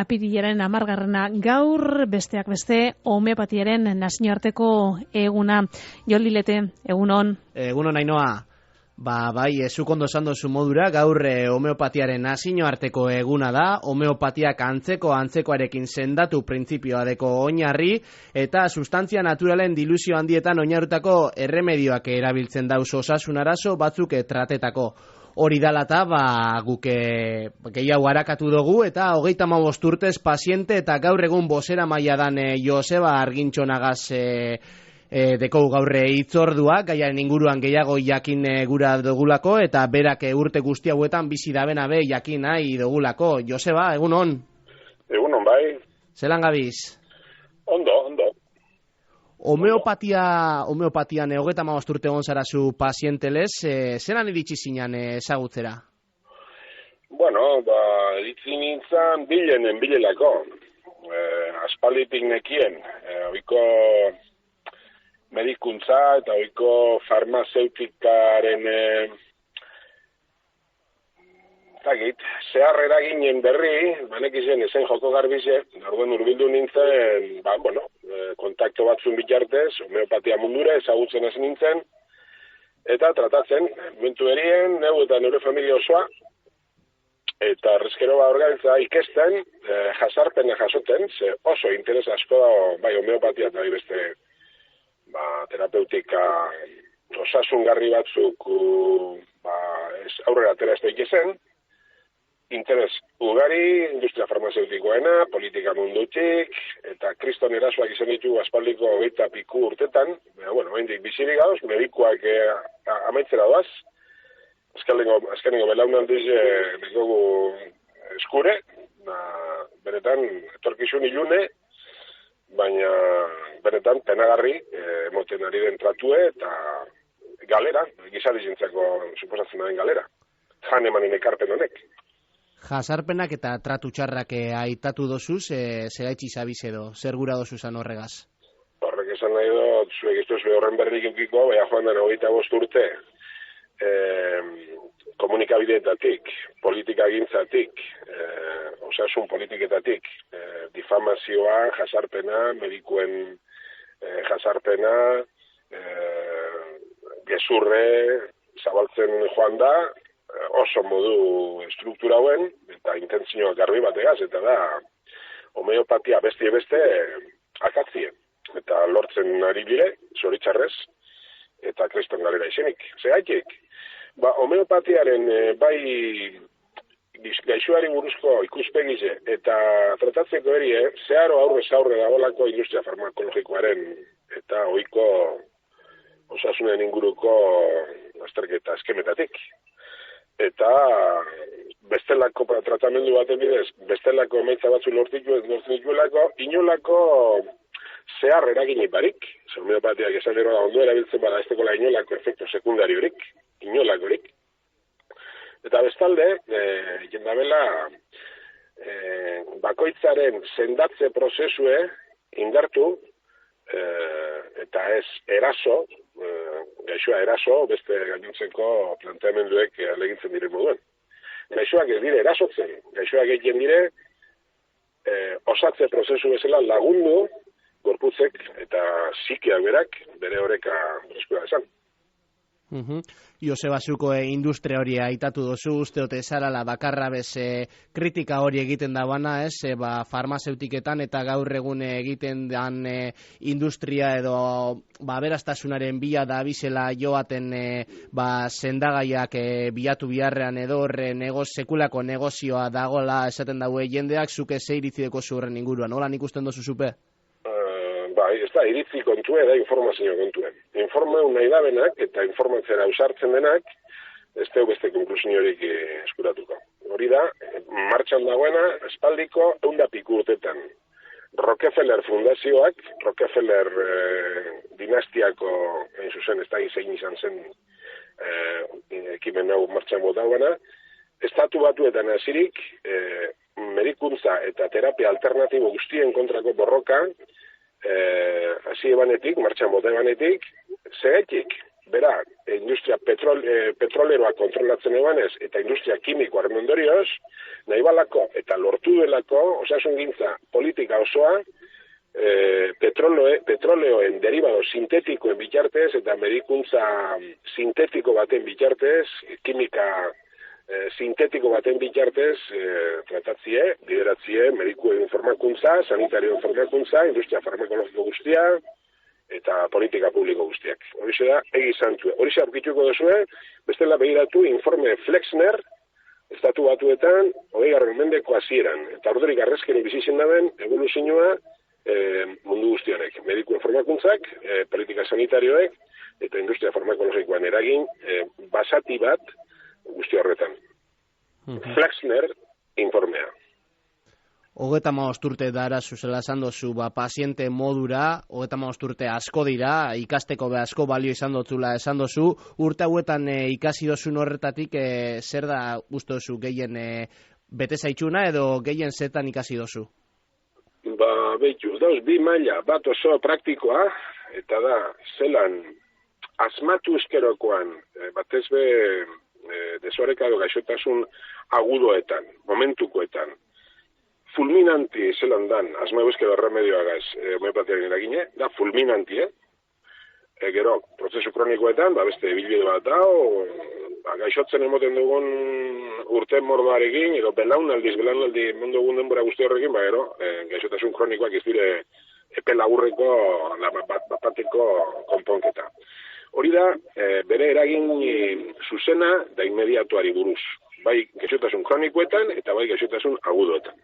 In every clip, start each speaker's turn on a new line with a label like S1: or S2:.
S1: apirilaren 10. Gaur besteak beste homeopatiaren nazioarteko eguna. Jon Lilete, egunon.
S2: Egunon Ainhoa. Bai, zuk ondo esan duzu modura, gaur homeopatiaren nazioarteko eguna da, homeopatiak antzekoarekin sendatu printzipioa deko oinarri, eta sustantzia naturalen dilusio handietan oinarrutako erremedioak erabiltzen dauz osasun arazo batzuk tratetako. Hori dalata, guk gehiago harakatu dugu, eta 35 urtez paziente eta gaur egun bozera maila dan Joseba Argintxonagaz deko gaurre hitzordua, gaiaren inguruan gehiago jakin gura dugulako, eta berak urte guzti hauetan bizi dabena be jakin nahi dugulako. Joseba, egunon?
S3: Egunon, bai.
S2: Zelan gabiz?
S3: Ondo. Homeopatian
S2: 35 urte egon zara zu pazientelez, zelan iritsi zinan ezagutzera?
S3: Bueno, iritsi nintzen bilelako. Aspalditik nekien, oiko medikuntza eta oiko farmazeutikaren zehar eraginen berri, banekizen ezen joko garbize, orduan urbildu nintzen, kontakto batzun bitartez, homeopatia mundura ezagutzen ez nintzen, eta tratatzen, momentu berien, neu eta neure familia osoa, eta arrezkero orgaitza ikesten, jasarpena jasoten, ze oso interes asko da, bai homeopatia eta bai beste terapeutika osasungarri batzuk aurrera atera ez daik zen, interes ugari, industria farmazeutikoena, politika mundutik, eta kriston erasoak izan ditu aspaldiko 20 piku urtetan, hendik bizirik gauz, medikuak amaitzera doaz, azkenengo belaunaldiz dikogu eskure, benetan etorkizun ilune, baina benetan penagarri emoten ari den tratue eta galera, gizadizentzako suposatzen den galera. Jan emanen ekarpen honek.
S2: Jasarpenak eta tratu txarrak aitatu dozuz, zeraitzi zabiz edo, zer gura dozuzan horregaz?
S3: Horrek esan nahi dut, zuek ez duzu horren berrik eukiko, baina joan den 25 urte, komunikabideetatik, politika gintzatik, osasun politiketatik, difamazioa, jasarpena, medikuen jasarpena, gezurre, zabaltzen joan da, oso modu struktura hauen, eta intentzioa garbi bategaz, eta da, homeopatia beste akatzien, eta lortzen ari dire, zoritxarrez, eta kriston galera izenik. Zegaitik, homeopatiaren bai gaixoari buruzko ikuspegize eta tratatzeko erie, zeharo aurrez aurre dagoelako industria farmakologikoaren eta ohiko osasunen inguruko azterketa eskemetatik. Eta bestelako tratamendu baten bidez, bestelako emaitza batzu lortzen dituelako, inolako zehar eraginik barik, homeopatiak esan ero da ondo erabiltzen bada ez tekola inolako efektu sekundariorik, inolakorik. Eta bestalde, jendabela, bakoitzaren sendatze prozesue indartu, eta ez eraso, gaixoa eraso, beste gainontzeko planteamenduek alegintzen dire moduen. Gaixoak ez dire erasotzen, gaixoak egiten dire, osatze prozesu bezala lagundu, gorputzek eta psikiak berak bere horreka bereskura esan.
S2: Joseba, zuko industria hori aitatu dozu, uste ote zarala bakarra bez kritika hori egiten dabana, farmazeutiketan eta gaur egun egiten dan industria edo aberastasunaren bila da bizela joaten sendagaiak bilatu biharrean edo sekulako negozioa dagola esaten daue jendeak, zuke ze iritzideko zurren inguruan, hola nik usten dozu zupe?
S3: Ez da, iritzi kontue da informazio kontuen. Informau nahi dabenak eta informatzera ausartzen denak, ez deu beste konklusiorik eskuratuko. Hori da, martxan dagoena, espaldiko 100 piku urtetan. Rockefeller fundazioak, Rockefeller dinastiako, hain zuzen, ez da zein izan zen ekimen hau martxan bota dagoena, estatu batuetan hasirik, medikuntza eta terapia alternatibo guztien kontrako borroka, hasi ebanetik, martxan bota ebanetik, zegetik, bera, industria petroleroa kontrolatzen ebanez, eta industria kimikoaren ondorioz, nahi balako eta lortu delako osasungintza politika osoa, petroleoen derivado sintetikoen bitartez eta medikuntza sintetiko baten bitartez, kimika sintetiko baten bitartez tratatzie, bideratzie, medikuen formakuntza, sanitarioen formakuntza, industria farmakologiko guztia, eta politika publiko guztiak. Horixe da, egizan zuen. Horixe aurkituko duzue, bestela begiratu informe Flexner, estatu batuetan, 20. mendeko hasieran. Eta ordurik arrezkeri bizitzen daben, evoluzioa, mundu guztianek. Medikuen formakuntzak, politika sanitarioek, eta industria farmakologikoan eragin, basati bat guzti horretan. Flexner informea.
S2: 35 urte dara zuzela esan dozu, paziente modura, 35 urte asko dira, ikasteko be asko balio izan dotzula esan dozu, urte hauetan ikasi dozun horretatik, zer da uste dozu gehien bete zaitxuna edo gehien zetan ikasi dozu?
S3: Beitu, dauz bi maila, bat oso praktikoa, eta da, zelan, asmatu eskerokoan, batez be, desorekado gaixotasun agudoetan, momentukoetan, fulminanti zelan dan, asma euskero remedioagaz homeopatiaren eragine, da fulminanti, gero, prozesu kronikoetan, beste bilbide bat da, gaixotzen emoten dugun urte mordoarekin, edo belaunaldi mundu egun denbora guzti horrekin, gero, gaixotasun kronikoak ez dire epe laburreko, bateko konponketa. Hori da, bere eragin zuzena da inmediatuari buruz, bai gaixotasun kronikoetan eta bai gaixotasun agudoetan.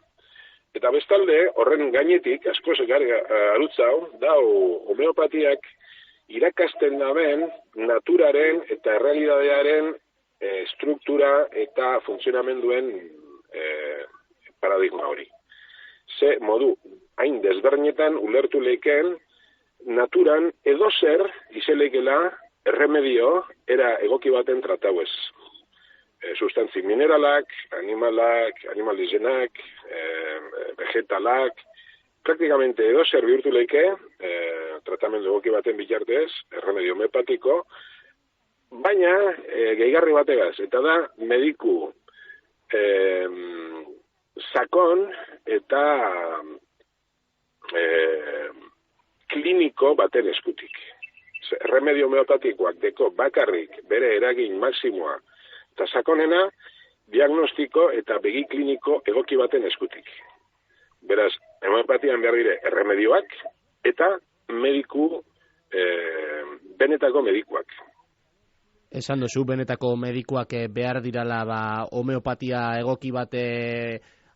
S3: Eta bestalde, horren gainetik, asko arutzau, dau homeopatiak irakasten daben naturaren eta errealidadearen struktura eta funtzionamenduen paradigma hori. Ze modu, hain desbernetan ulertu leiken, naturan edozer izelekela erremedio era egoki baten tratauez. Sustantzi mineralak, animalizenak, vegetalak, praktikamente edozer bihurtu leike, tratamendu egoki baten bitartez, erremedio homeopatiko, baina gehigarri bategaz, eta da mediku sakon eta kliniko baten eskutik. Erremedio homeopatikoak deko bakarrik bere eragin maksimoa eta sakonena diagnostiko eta begi kliniko egoki baten eskutik. Beraz, homeopatian behar dire erremedioak eta mediku, benetako medikuak.
S2: Esan duzu, benetako medikuak behar dirala homeopatia egoki bate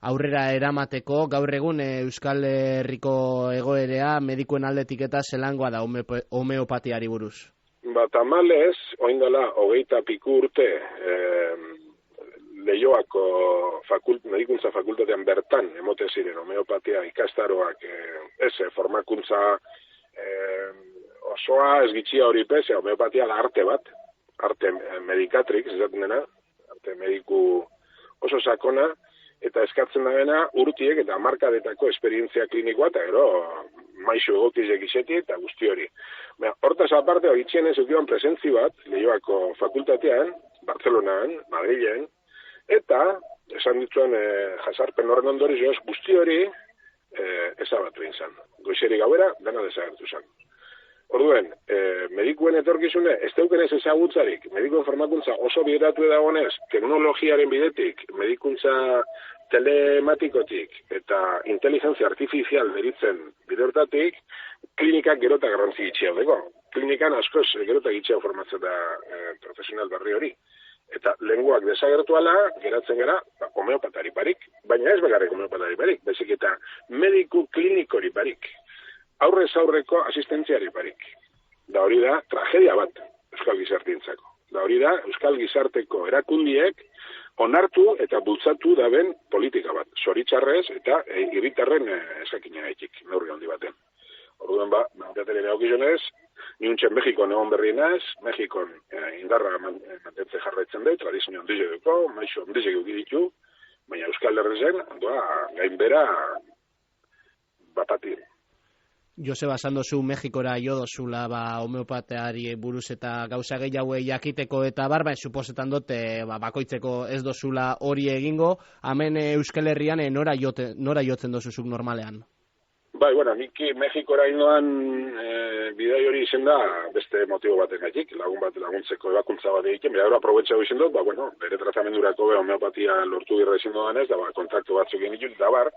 S2: aurrera eramateko, gaur egun Euskal Herriko egoerea medikuen aldetik eta zelangoa da homeopatiari buruz?
S3: Tamalez, oindala, 20 piku urte, Leioako medikuntza fakultatean bertan emoten ziren homeopatia ikastaroak, formakuntza osoa ez gitxia hori pese, homeopatia da arte bat, arte medikatrix, esaten dena, arte mediku oso sakona, eta eskatzen dena urtiek eta markadetako esperientzia klinikoa, eta gero maizu egokizek izetik eta guzti hori. Hortaz aparte, horitzen ez eukiban presentzi bat, Leioako fakultatean, Bartzelonaan, Madrilen, eta, esan dituen jasarpen horren ondorioz, guzti hori ezabatu inzan. Goizeri gauera, dena desagertu zen. Orduen, medikuen etorkizune, ez deukenez ezagutzarik, medikuen formakuntza oso bideratu dagoenez, teknologiaren bidetik, medikuntza telematikotik eta inteligentzia artifizial deritzen bidertatik, klinikak gerota garrantzi gitxia dago. Klinikan askoz gerota gitxia formatzen da profesional berri hori. Eta lenguak desagertuala, geratzen gara, homeopatari barik, baina ez bakarrik homeopatari barik, bezik eta mediku klinikori barik. Aurrez aurreko asistentziari barik. Da hori da, tragedia bat Euskal Gizartientzako. Da hori da, Euskal Gizarteko erakundiek onartu eta bultzatu daben politika bat. Zoritxarrez eta hiritarren esakina etik, neurri handi baten. Orduan mantateren egokizionez, niuntzen Mexikon egon berrienaz, Mexikon indarra mantentzen jarraitzen dut, tradizio ondizio duko, maixo ondizio ditu, baina Euskal Herrezen, gainbera bapati.
S2: Joseba, esan dozu Mexikora jo dozula homeopateari buruz eta gauza gehiago jakiteko eta baina suposetan dut bakoitzeko ez dozula hori egingo, hemen Euskal Herrian nora jotzen dozuzuk normalean?
S3: Bai, bueno, nik Mexikora indoan bidai hori izen da beste motibo baten gaitik, lagun bat laguntzeko ebakuntza bat egiten, bera hori aprobetxau izen dut, bere tratamendurako homeopatia lortu dirra izen dudanez, da kontaktu batzuk egin da bar,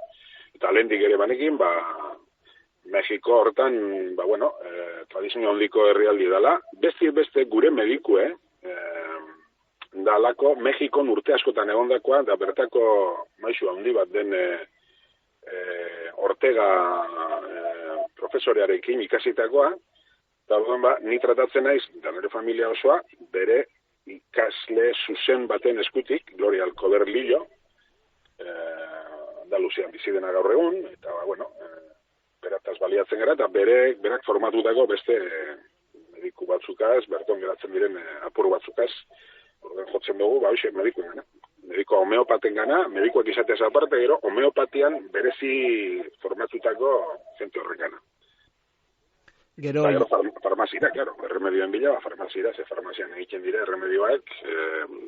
S3: eta lehendik ere banekin, Mexiko hortan, tradizio handiko herrialdi dela, beste gure medikue, dalako Mexikon urte askotan egondakoa, da bertako maisu handi bat den Ortega profesorearekin ikasitakoa, eta ni tratatzen naiz, da nire familia osoa, bere ikasle zuzen baten eskutik, Gloria Alcover Lillo, Andaluzian bizidena gaur egun, eta berataz baliatzen gara, eta berak formatutako beste mediku batzukaz, berton geratzen diren apur batzukaz, orden jotzen dugu, mediku gana. Mediko homeopaten gana, medikoak izatez aparte, gero homeopatian berezi formatutako zente horrek gana.
S2: Gero
S3: farmazira, claro, erremedioen bila, farmazira, ze farmazian egiten dire erremedioak,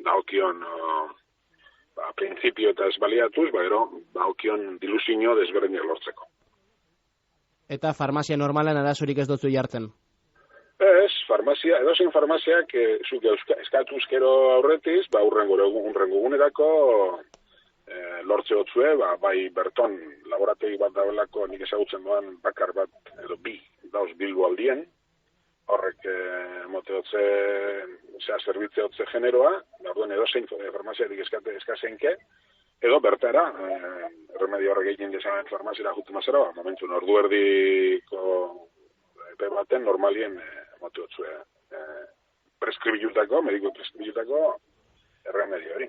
S3: daokion printzipio eta ez baliatuz, gero daokion diluzio desberdinak lortzeko.
S2: Eta farmazia normalan arazorik ez dutzu jartzen?
S3: Ez, farmazia, edozein farmaziak zuk eskatuzkero aurretiz, urrengo gunerako lortze hotzue, bai berton laborategi bat dagoelako nik ezagutzen doan bakar bat, edo dauz Bilbo aldien, horrek mote hotze, zerbitze hotze generoa, edozein farmaziatik eskazenke, edo bertara, remedio horrek egin dezamen farmazira jutu mazera, momentu ordu erdiko epe baten normalien motu hotzue mediko preskribitutako remedio hori.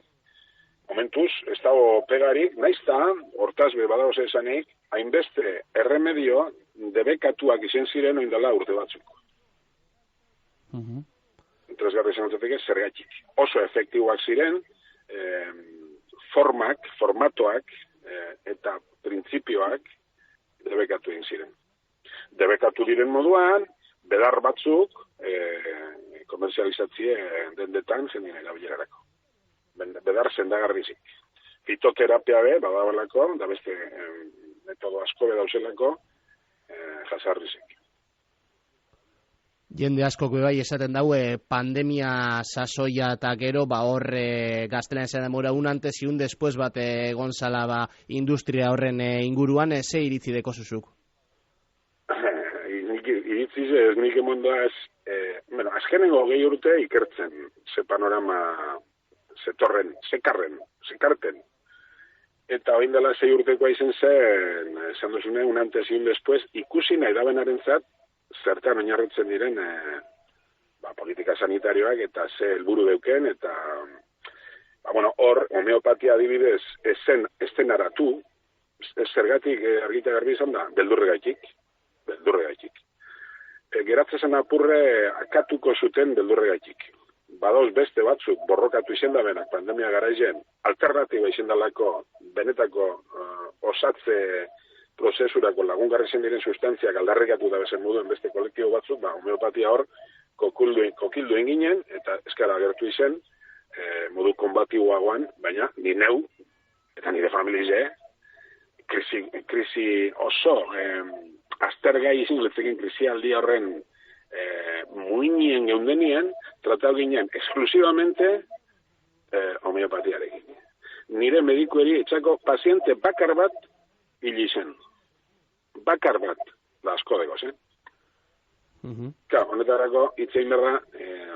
S3: Momentuz, ez dago pegarik, naizta, hortaz badagoz esanik, hainbeste erremedio debekatuak izen ziren oindala urte batzuk. Interesgarri zenotzetik zergatik. Oso efektiboak ziren, formatoak eta printzipioak debekatu egin ziren. Debekatu diren moduan, bedar batzuk komerzializatzie dendetan jendien erabilerarako. Bedar zendagarrizik. Fitoterapia badabalako, da beste metodo asko bedauzelako jasarrizik.
S2: Jende askok bai esaten daue pandemia sasoia eta gero horre gaztelan esan demora un antes y un después bat gonzala industria horren inguruan ze iritzi deko zuzuk?
S3: Iritzi ez nik emondoaz azkenengo 20 urte ikertzen ze panorama zekarten eta hoin dela 6 urtekoa izen zen esan duzune un antes y un después ikusi nahi dabenaren zat zertan oinarritzen diren politika sanitarioak eta ze helburu deuken eta hor homeopatia adibidez ezen aratu zergatik argita garbi izan da beldurregaitik geratzen apurre akatuko zuten beldurregaitik badoz beste batzuk borrokatu izen da benak pandemia garaizen alternatiba izen dalako benetako osatze prozesurako lagungarri zen diren sustantziak aldarrikatu da bezen moduen beste kolektibo batzuk, homeopatia hor kokildu enginen, eta eskara agertu izen, modu konbatiboagoan, baina ni neu, eta nire familize, krisi oso, aztergai izin letzekin krisialdi horren muinien geundenien, tratau ginen eksklusivamente homeopatiarekin. Nire medikueri etxako paziente bakar bat hili zen. Bakar bat, da asko degoz, honetarako hitzein berda,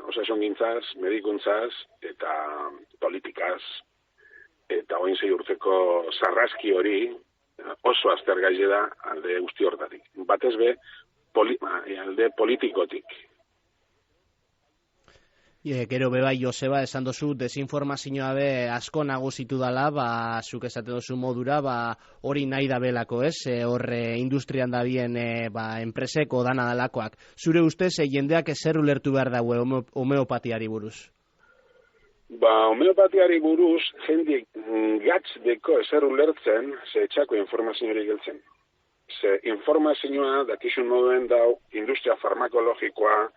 S3: osasun gintzaz, medikuntzaz, eta politikaz, eta oin 6 urteko sarraski hori oso aztergaile da alde guzti hortatik. Batez be, alde politikotik.
S2: Gero bai, Joseba, esan dozu, desinformazioa asko nagusitu dala, zuk esate dozu modura, hori nahi da belako, ez? Horre industrian da bien enpreseko dana dalakoak. Zure ustez, jendeak ezer ulertu behar daue homeopatiari buruz?
S3: Homeopatiari buruz, jendik gatz deko ezer ulertzen, ze etxako informazioari geltzen. ze informazioa dakizun moduen dau industria farmakologikoa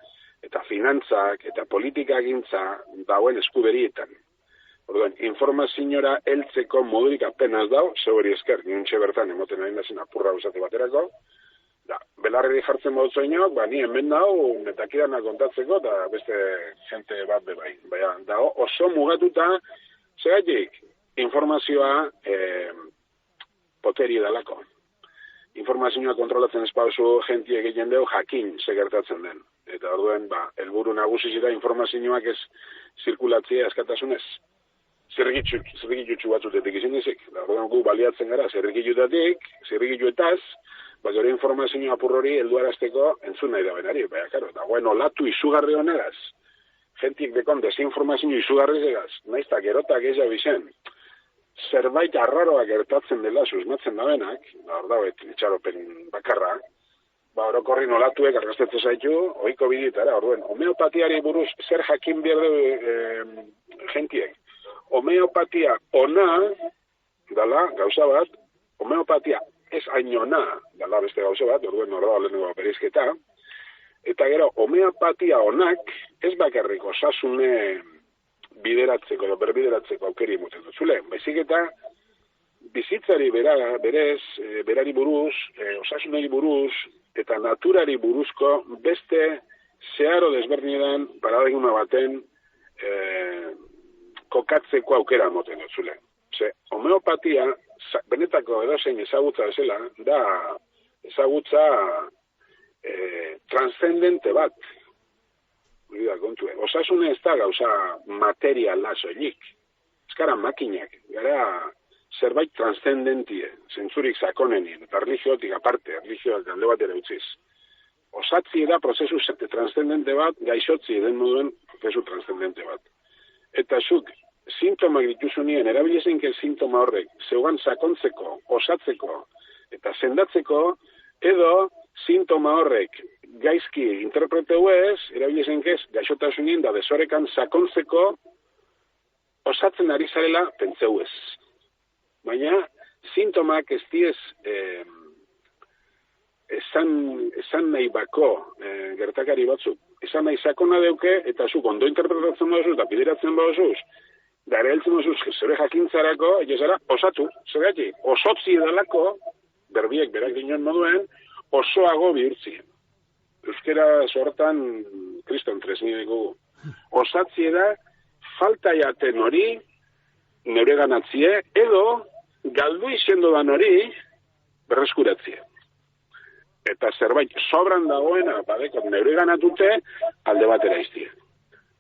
S3: eta finantzak eta politikagintza dauen eskuberietan. Orduan, informaziora heltzeko modurik apenas dau, zeuri esker, nintxe bertan emoten nahi nazin apurra usate baterako, belarri jartzen bautzoinok, ni hemen dau, metakidana kontatzeko, eta beste jente bat bebai. Baina, oso mugatuta, zegatik, informazioa poteri dalako. Informazioa kontrolatzen espauzu jentie egiten deu jakin segertatzen den. Eta orduen, helburu nagusi da informazioak ez zirkulatzea eskatasunez. Zerrikitutsu batzutetik izin ezik. Orduen gu baliatzen gara zerrikituetaz, gero informazioa apurrori helduarazteko entzun nahi da benari. Baina, olatu izugarri honegaz. Jentik dekon desinformazio izugarri egaz. Naizta gerotak ez jabizen. Zerbait arraroak gertatzen dela susmatzen da benak, itxaropen bakarra, orokorrin olatuek argaztetze zaitu, ohiko biditara, orduen, homeopatiari buruz zer jakin behar du jentiek. Homeopatia ona, dala, gauza bat, homeopatia ez hain ona, dala beste gauza bat, orduen horra lehenengo berizketa, eta gero, homeopatia onak ez bakarrik osasune bideratzeko edo berbideratzeko aukeri emoten dutzule. Baizik eta bizitzari berari buruz, osasunari buruz, eta naturari buruzko beste zeharo desberdinetan paradigma baten kokatzeko aukera emoten dutzule. Homeopatia, benetako edozein ezagutza bezala, da ezagutza transcendente bat. Osasune ez da gauza materiala soilik. Ez gara makinak, gara zerbait transcendentie, zentzurik sakonenien, eta religiotik aparte, religioak alde batera utziz. Osatzi da prozesu transcendente bat, gaixotzi den moduen prozesu transcendente bat. Eta zuk, sintomak dituzunien, erabilizenke sintoma horrek, zeugan sakontzeko, osatzeko, eta sendatzeko, edo sintoma horrek gaizki interpreteu ez, erabilizenke gaixotasunien da desorekan sakontzeko, osatzen ari zarela pentseu ez. Baina, sintomak ez diez esan nahi bako gertakari batzuk. Esan nahi sakona deuke, eta zuk ondo interpretatzen bauzuz, eta bideratzen bauzuz, da ere heltzen bauzuz, zure jakintzarako, egizara, osatu, zergatik, osotzi edalako, berbiek berak dinoen moduen, osoago bihurtzi. Euskera sortan, kriston tresni dugu. Osatzi da, falta jaten hori, neure ganatzie, edo, galdu izendo dan hori, berreskuratzie. Eta zerbait sobran dagoena, badekot neure ganatute, alde batera iztie.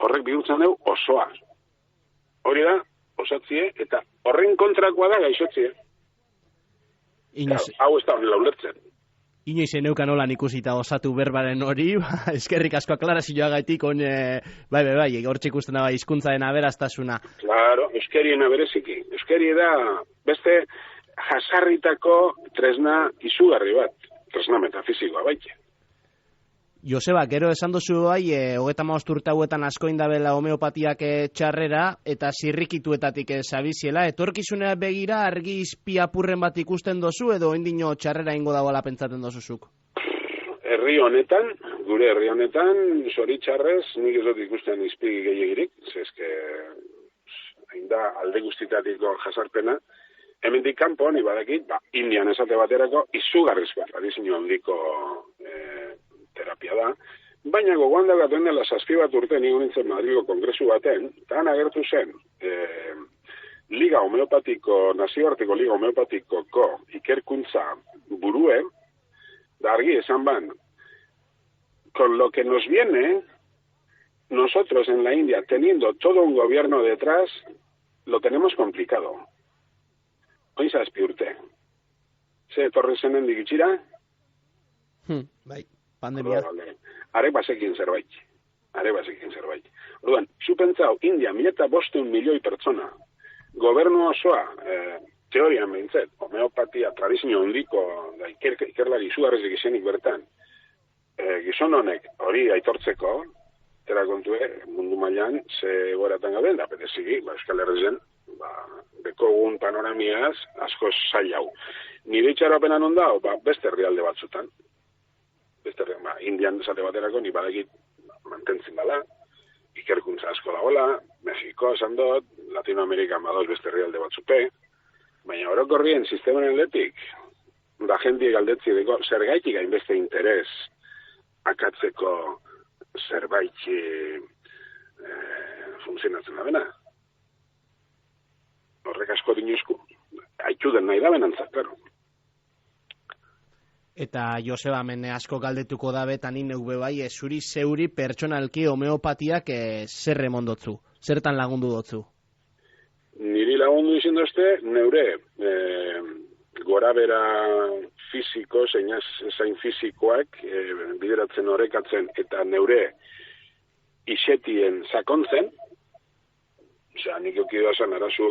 S3: Horrek bihurtzen dugu osoa. Hori da, osatzie, eta horren kontrakoa da gaixotzie. Hau ez da honela ulertzen.
S2: Inoiz eneukan holan ikusita osatu berbaren hori, eskerrik asko aklarazioagaitik, bai, hortxe ikusten da hizkuntzaren aberastasuna.
S3: Claro, euskerien abereziki. Euskeri da beste jasarritako tresna izugarri bat, tresna metafizikoa baita.
S2: Joseba, gero esan duzu bai, 35 urte hauetan asko indabela homeopatiak txarrera eta zirrikituetatik zabiziela. Etorkizunea begira argi izpi apurren bat ikusten dozu edo indino txarrera ingo dagoela pentsatzen dozuzuk?
S3: Gure herri honetan, zoritxarrez, nik ez dut ikusten izpi gehiagirik, zezke hain da alde guztitatiko jasarpena. Hemendik kanpo, ni badakit, Indian esate baterako, izugarrizko tradizio handiko terapia da, baina gogoan dagatuen dela 7 urte nigo nintzen Madrilgo kongresu baten, eta han agertu zen Liga Homeopatiko, nazioarteko Liga Homeopatikoko ikerkuntza burue, da argi esan ban, con lo que nos viene, nosotros en la India, teniendo todo un gobierno detrás, lo tenemos complicado. Oin 7 urte. Ze etorri zenen digitxira?
S2: Bai. Pandemia.
S3: Are basekin zerbait. Orduan, zu pentsau, India, 1.500 milioi pertsona, gobernu osoa, teorian behintzet, homeopatia tradizio handiko, ikerlari izugarrezik izenik bertan, gizon honek hori aitortzeko, tera kontue, mundu mailan, ze goratan gaben, da, peteziki, Euskal Herrizen, dekogun panoramiaz asko zail hau. Nire itxaropena non da, beste herrialde batzutan. Indian esate baterako, ni badakit mantentzen dela, ikerkuntza asko dagoela, Mexiko esan dut, Latinoamerika madoz beste herrialde batzupe, baina orokorrien sistemaren letik, da jendia galdetzi deko, zergaitik hainbeste interes akatzeko zerbait funtzionatzen da bena. Horrek asko dinuzku. Haitu den nahi da benantzat, claro.
S2: Eta Joseba, hemen asko galdetuko dabe, eta ni neube bai, zuri zeuri pertsonalki homeopatiak zer remondotzu? Zertan lagundu dotzu?
S3: Niri lagundu izin dozte, neure gorabera fiziko, zein fizikoak bideratzen horrekatzen eta neure isetien sakontzen, osea, nik eukidoa zen arazu,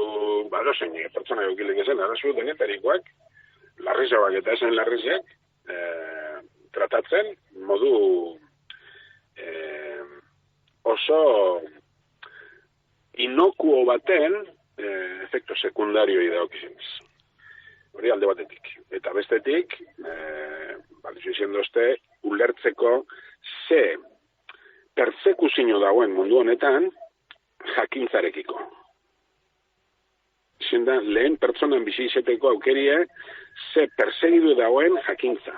S3: badozen, pertsona eukilik ezen arazu denetarikoak, larrizabak eta esen larrizak, tratatzen modu oso inokuo baten efekto sekundario daukizeniz. Hori alde batetik. Eta bestetik, balizu izien dozte, ulertzeko ze persekuzio dagoen mundu honetan jakintzarekiko. Izin da, lehen pertsonan bizi izeteko aukerie ze persegidu dagoen jakintza,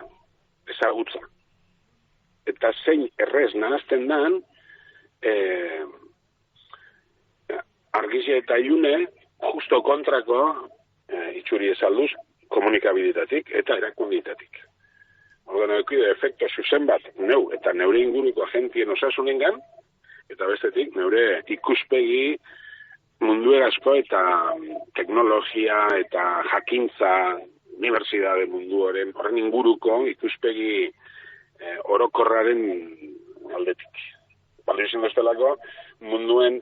S3: ezagutza. Eta zein errez nahazten dan, argizia eta ilune justo kontrako itxuri ezalduz komunikabilitatik eta erakunditatik. Ordan eukide efekto zuzen bat neu eta neure inguruko agentien osasunengan, eta bestetik neure ikuspegi munduerazko eta teknologia eta jakintza unibertsitate mundu horren inguruko ikuspegi orokorraren aldetik. Balio izan doztelako munduen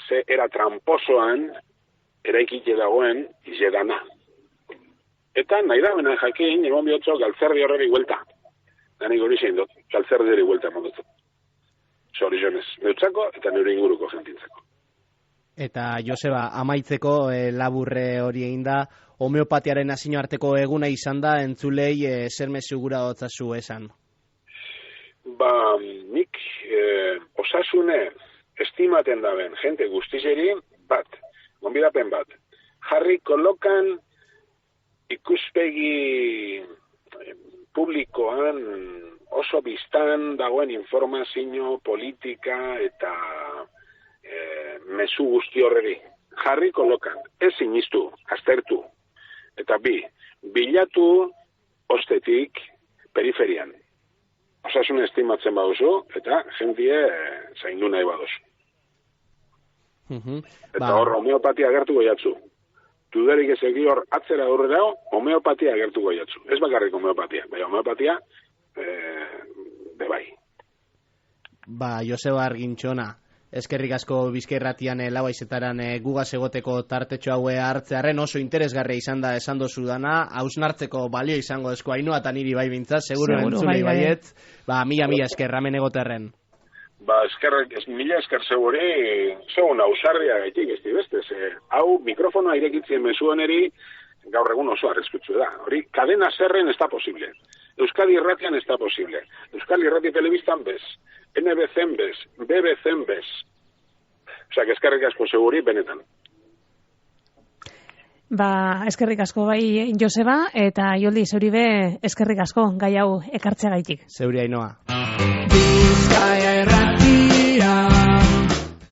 S3: ze era tramposoan eraikite dagoen izedana. Eta nahi da bena jakin, egon bihotzo galtzerdi horreri huelta. Danik hori zein dut, galtzerdi hori huelta emandotzen. Zorizionez, neutzako eta neure inguruko jentintzako.
S2: Eta Joseba, amaitzeko laburre hori egin da, homeopatiaren nazio arteko eguna izan da, entzulei zer mesugura dotzazu esan?
S3: Nik osasune estimaten daben jente guztizeri bat, gonbidapen bat, jarri kolokan ikuspegi publikoan oso biztan dagoen informazio, politika eta mezu guzti horreri. Jarri kolokan, ez sinistu, aztertu. Eta bilatu ostetik periferian. Osasun estimatzen baduzu eta jentie zaindu nahi baduzu. Eta hor homeopatia agertuko jatzu. Dudarik ez egi hor atzera aurrera homeopatia agertuko jatzu. Ez bakarrik homeopatia, bai homeopatia bai.
S2: Joseba Argintxona, eskerrik asko Bizkairratian lauaizetaran gugaz egoteko tartetxo haue hartzearen oso interesgarria izan da esan dozu dana, hausnartzeko balio izango esko Ainhoa eta niri bai bintzat, seguro entzulei baiet, mila esker ramen egoterren.
S3: Mila esker zegoen ausarria gaitik, ez dibestez. Hau mikrofonoa irekitzien mezueneri gaur egun oso arrezkutzu da. Hori, kadena zerren ez da posible. Euskadi Irratian ez da posible. Euskadi Irrati Telebistan bez. NBCen bez. BBCen bez. Osa, eskerrik asko seguri, benetan.
S1: Eskerrik asko bai Joseba, eta Joldi zeuri be eskerrik asko gai hau ekartzea gaitik.
S2: Zeuri Ainhoa.